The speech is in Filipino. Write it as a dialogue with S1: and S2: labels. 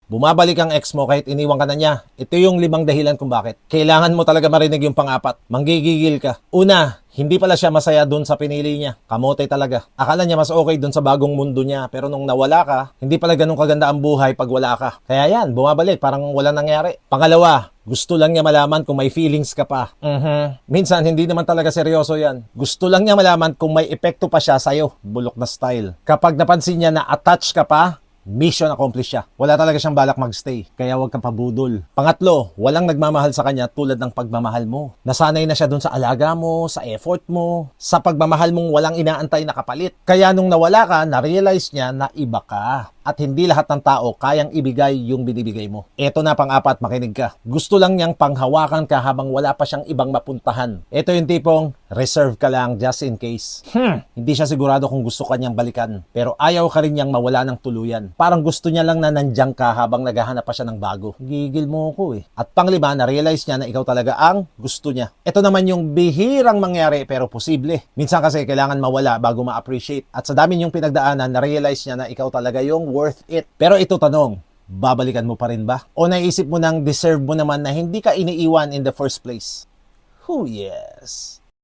S1: Bumabalik ang ex mo kahit iniwan ka na niya. Ito yung 5 dahilan kung bakit. Kailangan mo talaga marinig yung pang-4. Manggigigil ka. Una, hindi pala siya masaya dun sa pinili niya. Kamote talaga. Akala niya mas okay dun sa bagong mundo niya. Pero nung nawala ka, hindi pala ganun kaganda ang buhay pag wala ka. Kaya yan, bumabalik. Parang wala nangyari. Pangalawa, gusto lang niya malaman kung may feelings ka pa. Minsan, hindi naman talaga seryoso yan. Gusto lang niya malaman kung may epekto pa siya sa'yo. Bulok na style. Kapag napansin niya na attached ka pa, mission accomplished siya. Wala talaga siyang balak magstay. Kaya huwag kang pabudol. Pangatlo, walang nagmamahal sa kanya tulad ng pagmamahal mo. Nasanay na siya dun sa alaga mo, sa effort mo, sa pagmamahal mong walang inaantay na kapalit. Kaya nung nawala ka, na-realize niya na iba ka. At hindi lahat ng tao kayang ibigay yung binibigay mo. Eto na pang-4, makinig ka. Gusto lang niyang panghawakan ka habang wala pa siyang ibang mapuntahan. Eto yung tipong reserve ka lang just in case. Hindi siya sigurado kung gusto ka niyang balikan. Pero ayaw ka rin niyang mawala ng tuluyan. Parang gusto niya lang na nandiyan ka habang naghahanap pa siya ng bago. Gigil mo ko eh. At pang-5, na-realize niya na ikaw talaga ang gusto niya. Ito naman yung bihirang mangyari pero posible. Minsan kasi kailangan mawala bago ma-appreciate. At sa dami niyong pinagdaanan, na-realize niya na ikaw talaga yung worth it. Pero ito tanong, babalikan mo pa rin ba? O naisip mo nang deserve mo naman na hindi ka iniiwan in the first place? Oh yes.